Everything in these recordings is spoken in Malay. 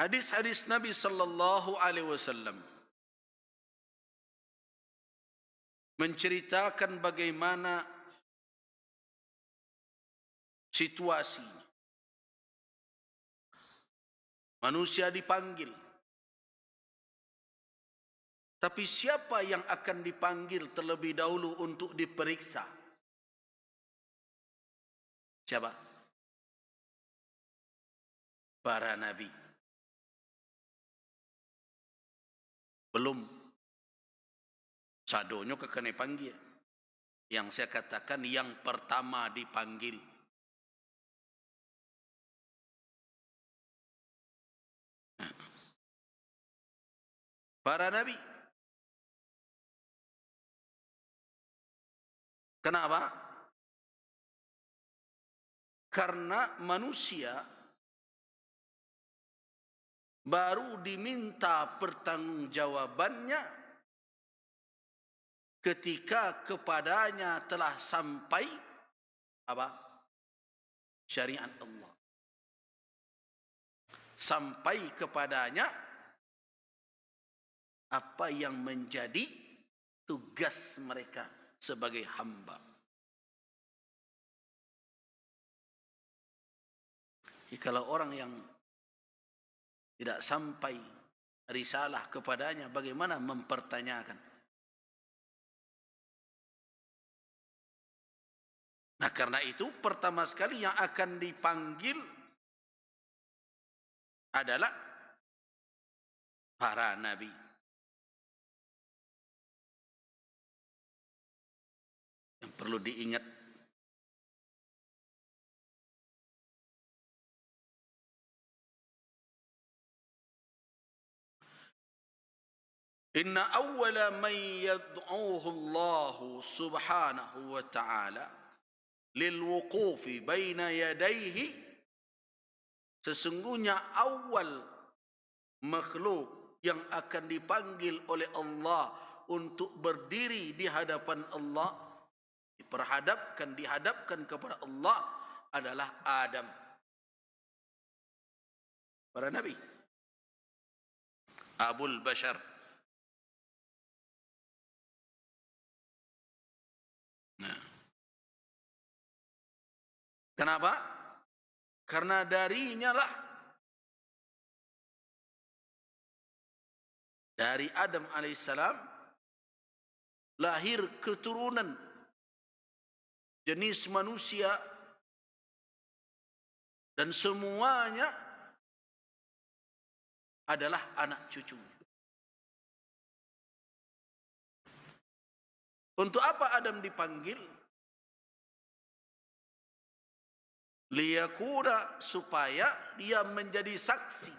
hadis-hadis Nabi sallallahu alaihi wasallam menceritakan bagaimana situasi manusia dipanggil. Tapi siapa yang akan dipanggil terlebih dahulu untuk diperiksa? Siapa? Para nabi. Belum sadonyo kekene panggil. Yang saya katakan yang pertama dipanggil. Para nabi. Kenapa? Karena manusia baru diminta pertanggungjawabannya ketika kepadanya telah sampai apa? Syariat Allah. Sampai kepadanya apa yang menjadi tugas mereka sebagai hamba. Kalau orang yang tidak sampai risalah kepadanya, bagaimana mempertanyakan? Nah, karena itu pertama sekali yang akan dipanggil adalah para nabi. Yang perlu diingat, inna awwala man yad'uhu Allah subhanahu wa ta'ala lil wuqufi baina yadayhi, sesungguhnya awal makhluk yang akan dipanggil oleh Allah untuk berdiri di hadapan Allah, dihadapkan kepada Allah adalah Adam. Para nabi, Abul Bashar. Nah, kenapa? Karena darinya lah, dari Adam alaihissalam lahir keturunan jenis manusia, dan semuanya adalah anak cucu. Untuk apa Adam dipanggil? Liyakuna, supaya dia menjadi saksi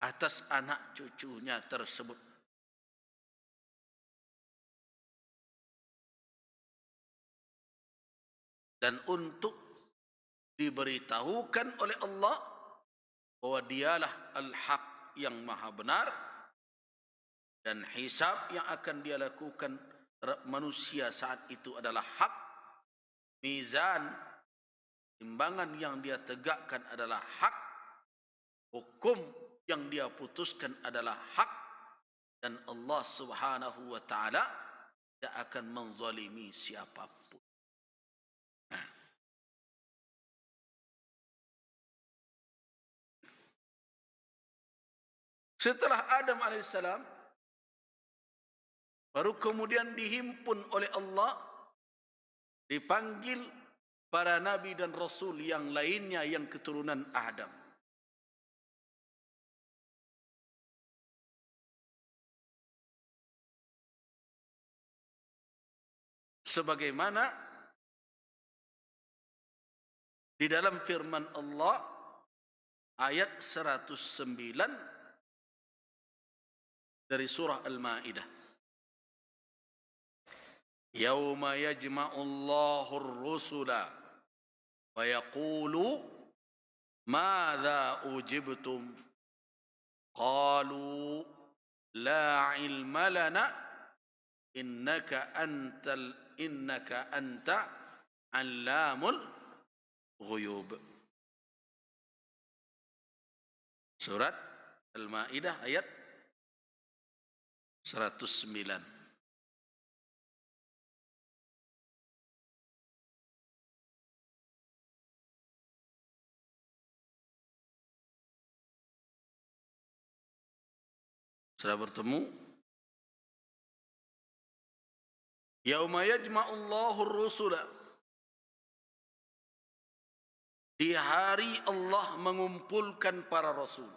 atas anak cucunya tersebut. Dan untuk diberitahukan oleh Allah bahwa dialah al-haq yang maha benar, dan hisab yang akan dia lakukan manusia saat itu adalah hak. Mizan, timbangan yang dia tegakkan adalah hak. Hukum yang dia putuskan adalah hak. Dan Allah subhanahu wa ta'ala tidak akan menzalimi siapapun. Nah, setelah Adam alaihissalam, baru kemudian dihimpun oleh Allah, dipanggil para nabi dan rasul yang lainnya yang keturunan Adam. Sebagaimana di dalam firman Allah ayat 109 dari surah Al-Maidah. Yauma yajma'u Allahu ar-rusula wa yaqulu madza ujibtum qalu la ilma lana innaka anta allamul ghuyub. Surat Al-Maidah ayat 109. Sudah bertemu? Yauma yajma'ullahu ar-rusula. Di hari Allah mengumpulkan para rasul.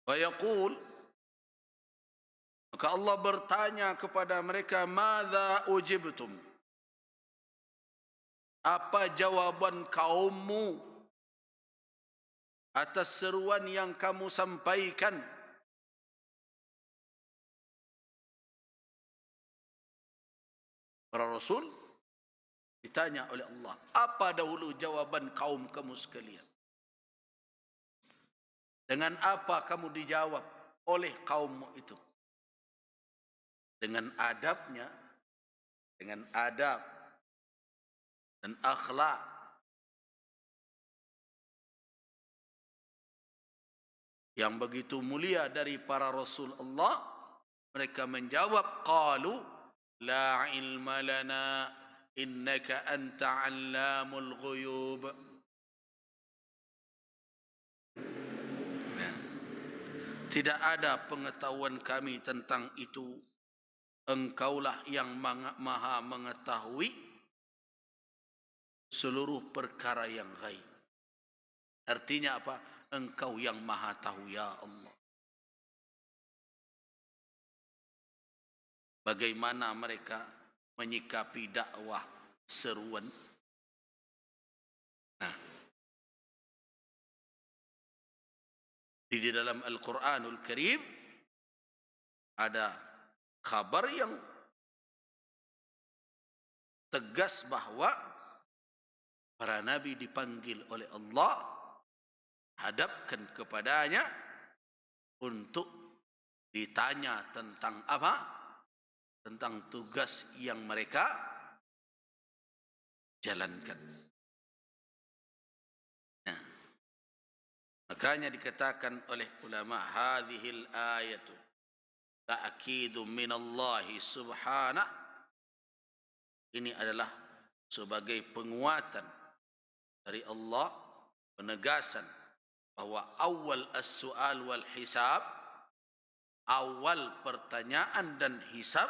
Wa yaqul, maka Allah bertanya kepada mereka, madza ujibtum? Apa jawaban kaummu atas seruan yang kamu sampaikan? Para rasul ditanya oleh Allah, apa dahulu jawaban kaum kamu sekalian? Dengan apa kamu dijawab oleh kaummu itu? Dengan adabnya, dengan adab dan akhlak. Yang begitu mulia dari para rasul Allah, mereka menjawab, qalu la ilma lana innaka anta 'allamul ghuyub. Tidak ada pengetahuan kami tentang itu. Engkaulah yang maha mengetahui seluruh perkara yang gaib. Artinya apa? Engkau yang maha tahu, ya Allah. Bagaimana mereka menyikapi dakwah seruan? Nah, di dalam Al-Quranul Karim ada kabar yang tegas bahwa para nabi dipanggil oleh Allah, hadapkan kepadanya untuk ditanya tentang apa? Tentang tugas yang mereka jalankan. Nah, makanya dikatakan oleh ulama, hadhil ayatu ta'kidu min Allah subhanahu. Ini adalah sebagai penguatan dari Allah, penegasan bahwa awal as-su'al wal hisab, awal pertanyaan dan hisab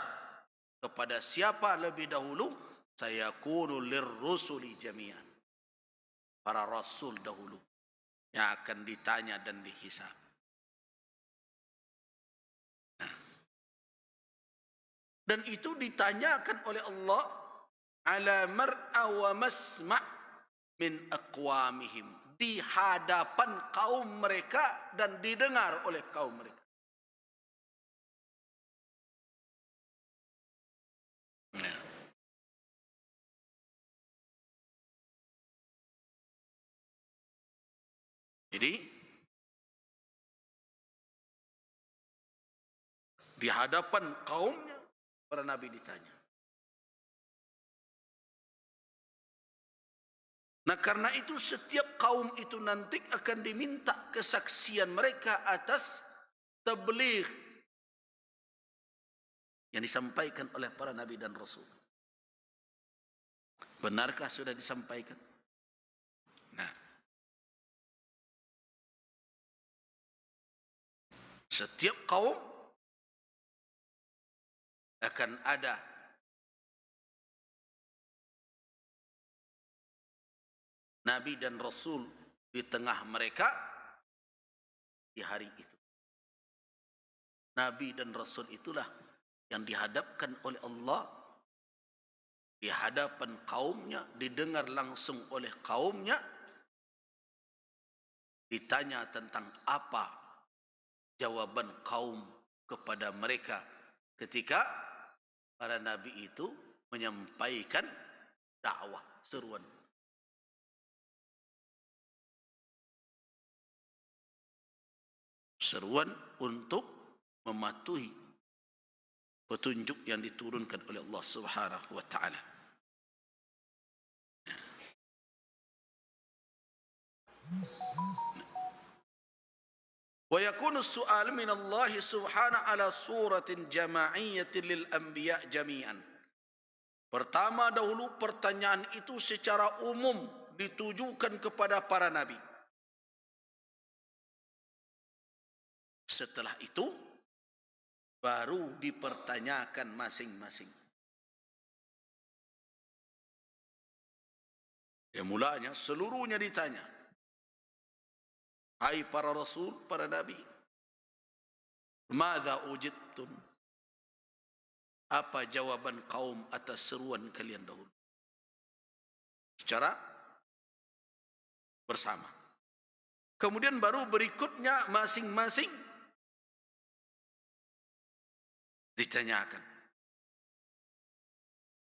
kepada siapa lebih dahulu? Sayakunu lirrusuli jami'an. Para rasul dahulu yang akan ditanya dan dihisab. Nah, dan itu ditanyakan oleh Allah ala mar'a wa masma' min aqwamihim, di hadapan kaum mereka dan didengar oleh kaum mereka. Jadi di hadapan kaumnya para nabi ditanya. Nah, karena itu setiap kaum itu nanti akan diminta kesaksian mereka atas tabligh yang disampaikan oleh para nabi dan rasul. Benarkah sudah disampaikan? Nah, setiap kaum akan ada nabi dan rasul di tengah mereka di hari itu. Nabi dan rasul itulah yang dihadapkan oleh Allah di hadapan kaumnya, didengar langsung oleh kaumnya, ditanya tentang apa jawaban kaum kepada mereka ketika para nabi itu menyampaikan dakwah seruan. Seruan untuk mematuhi petunjuk yang diturunkan oleh Allah Subhanahu wa taala. Wa yakunu as-su'al min Allah subhanahu ala suratin jama'iyyatin lil anbiya' jami'an. Pertama dahulu pertanyaan itu secara umum ditujukan kepada para nabi. Setelah itu baru dipertanyakan masing-masing. Ya mulanya seluruhnya ditanya. Hai para rasul, para nabi, madza ujibtum? Apa jawaban kaum atas seruan kalian dahulu? Secara bersama. Kemudian baru berikutnya masing-masing ditanyakan.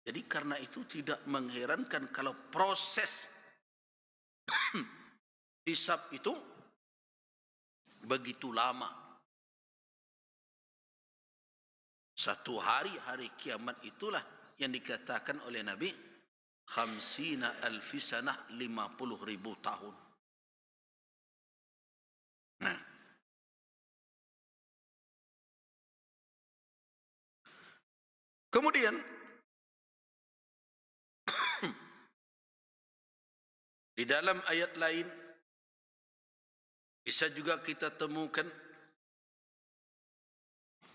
Jadi karena itu tidak mengherankan kalau proses hisab itu begitu lama. Satu hari, hari kiamat itulah yang dikatakan oleh Nabi, 50.000 sanah, 50.000 tahun. Nah, kemudian di dalam ayat lain bisa juga kita temukan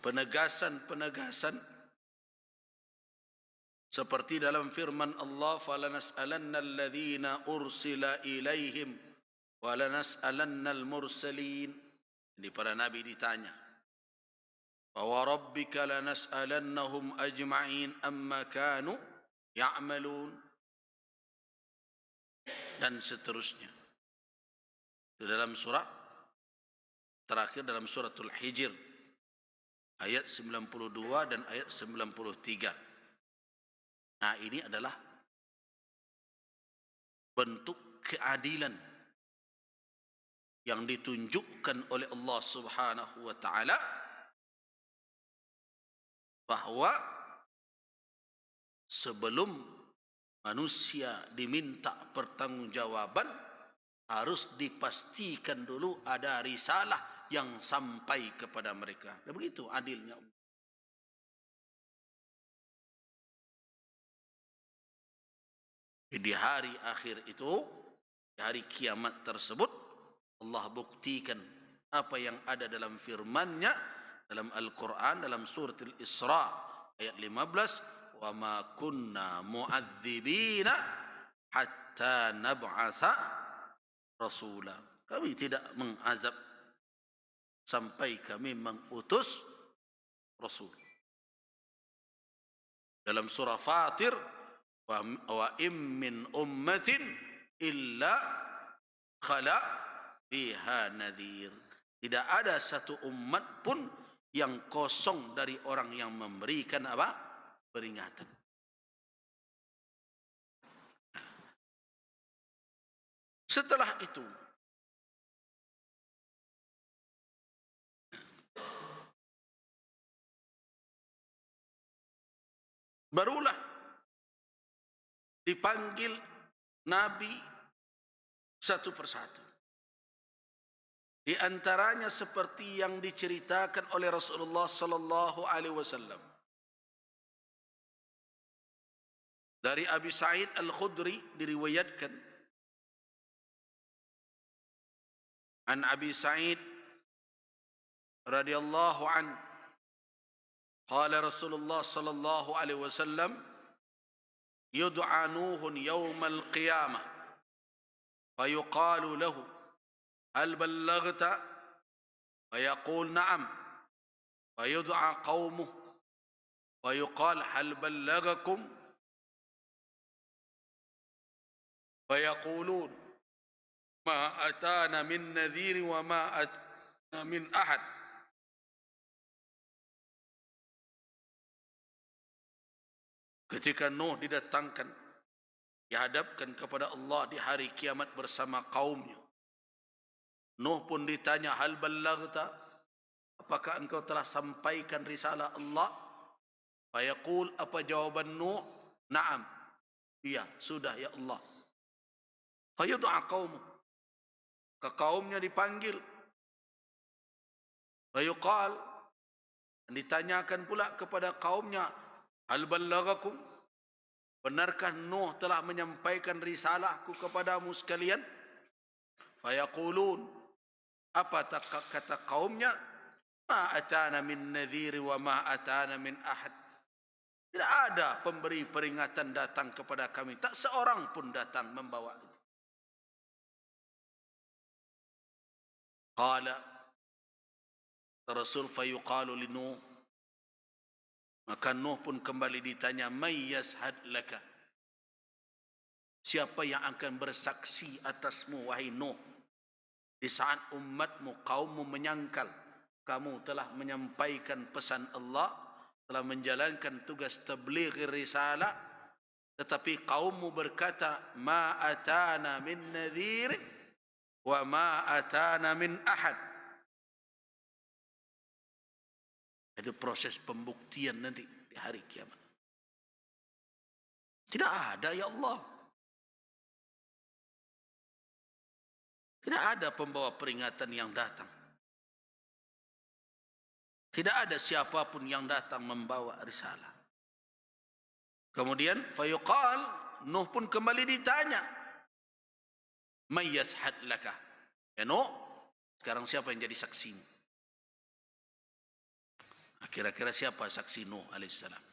penegasan-penegasan seperti dalam firman Allah, falanas'alanna alladhina ursila ilaihim walanas'alanna al-mursalin. Jadi para nabi ditanya, wa rabbika lanas'alannahum ajma'in amma kanu ya'malun, dan seterusnya. Di dalam surah terakhir dalam suratul Hijr ayat 92 dan ayat 93. Nah, ini adalah bentuk keadilan yang ditunjukkan oleh Allah Subhanahu wa taala bahwa sebelum manusia diminta pertanggungjawaban harus dipastikan dulu ada risalah yang sampai kepada mereka. Dan begitu adilnya. Di hari akhir itu, di hari kiamat tersebut, Allah buktikan apa yang ada dalam firman-Nya dalam Al-Quran, dalam surat Al-Isra ayat 15, wa ma kunna mu'adzibina hatta nab'asa rasulah. Kami tidak mengazab sampai kami mengutus rasul. Dalam surah Fatir, wa im min ummatin illa khala fiha nadhir. Tidak ada satu umat pun yang kosong dari orang yang memberikan apa? Peringatan. Setelah itu barulah dipanggil Nabi satu persatu. Di antaranya seperti yang diceritakan oleh Rasulullah sallallahu alaihi wasallam. Dari Abi Sa'id Al-Khudri diriwayatkan, an Abi Sa'id radhiyallahu an, qala Rasulullah sallallahu alaihi wasallam, yud'a Nuhun yawmal qiyamah fayuqalu lahu hal ballaghta fayaqul na'am fayud'a qaumuhu fayuqal hal ballaghakum fayaqulun ma atana min nadhir wa ma atana min ahad. Ketika Nuh didatangkan, dihadapkan kepada Allah di hari kiamat bersama kaumnya, Nuh pun ditanya, hal ballaghta, apakah engkau telah sampaikan risalah Allah? Fayaqul, apa jawaban Nuh? Naam, iya, sudah ya Allah. Fayud'a qaumuh, ke kaumnya dipanggil, Fayuqal, ditanyakan pula kepada kaumnya, hal ballagakum, benarkah Nuh telah menyampaikan risalahku kepadamu sekalian? Fayaqulun, apa kata kaumnya? Ma atana min nadhir wa ma atana min ahad. Tidak ada pemberi peringatan datang kepada kami, tak seorang pun datang membawa itu. Qala Rasul, fayuqalu li Nuh, maka Nuh pun kembali ditanya, may yashhad laka, siapa yang akan bersaksi atasmu wahai Nuh di saat umatmu, kaummu menyangkal kamu telah menyampaikan pesan Allah, telah menjalankan tugas tabligh risalah, tetapi kaummu berkata, ma atana min nadhir wa ma atana min ahad. Itu proses pembuktian nanti di hari kiamat. Tidak ada, ya Allah. Tidak ada pembawa peringatan yang datang. Tidak ada siapapun yang datang membawa risalah. Kemudian fayuqal, Nuh pun kembali ditanya, may yashhad laka, ya Nuh, sekarang siapa yang jadi saksimu? Kira-kira siapa saksi Nuh alaihissalam?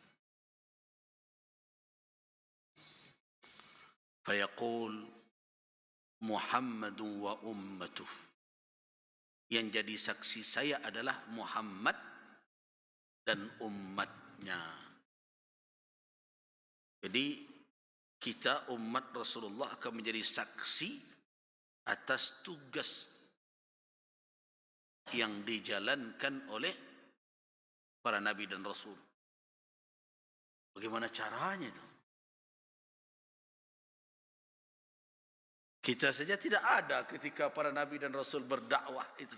Fayaqul Muhammadun wa ummatuh, yang jadi saksi saya adalah Muhammad dan umatnya. Jadi kita umat Rasulullah akan menjadi saksi atas tugas yang dijalankan oleh para nabi dan rasul. Bagaimana caranya itu? Kita saja tidak ada ketika para nabi dan rasul berdakwah itu.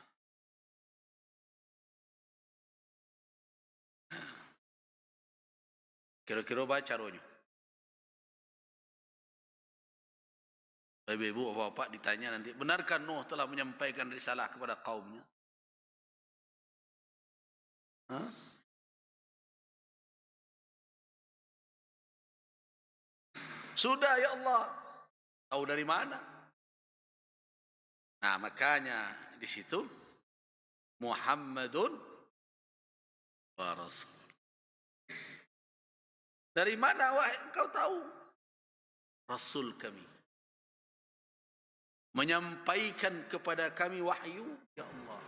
Kira-kira baca caranya. Ibu-ibu, bapak ditanya nanti, benarkah Nuh telah menyampaikan risalah kepada kaumnya? Sudah, ya Allah. Tahu dari mana? Nah, makanya di situ Muhammadun wa Rasul. Dari mana wahai engkau tahu? Rasul kami menyampaikan kepada kami wahyu, ya Allah.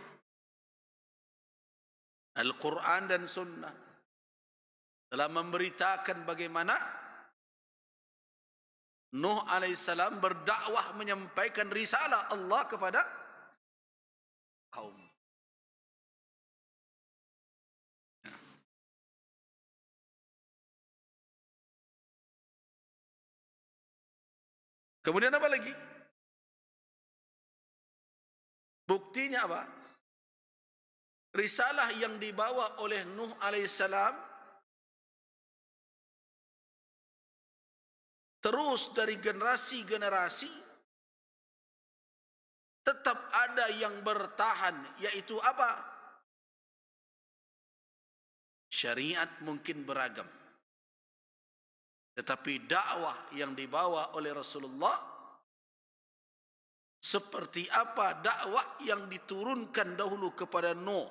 Al-Quran dan Sunnah telah memberitakan bagaimana Nuh alaihissalam berdakwah menyampaikan risalah Allah kepada kaum. Kemudian apa lagi? Buktinya apa? Risalah yang dibawa oleh Nuh alaihissalam terus dari generasi-generasi tetap ada yang bertahan, yaitu apa? Syariat mungkin beragam, tetapi dakwah yang dibawa oleh Rasulullah seperti apa dakwah yang diturunkan dahulu kepada Nuh,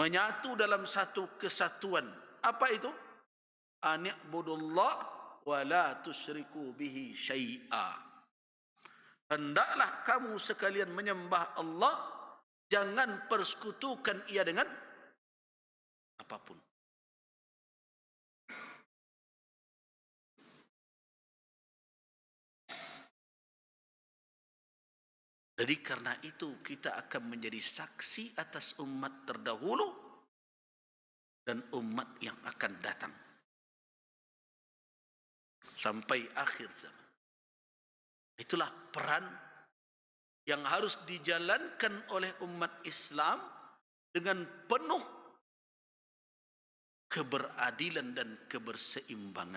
menyatu dalam satu kesatuan. Apa itu? Ani'budullah wa la tusyriku bihi syai'a. Hendaklah kamu sekalian menyembah Allah, jangan persekutukan ia dengan apapun. Jadi karena itu kita akan menjadi saksi atas umat terdahulu dan umat yang akan datang sampai akhir zaman. Itulah peran yang harus dijalankan oleh umat Islam dengan penuh keberadilan dan keberseimbangan.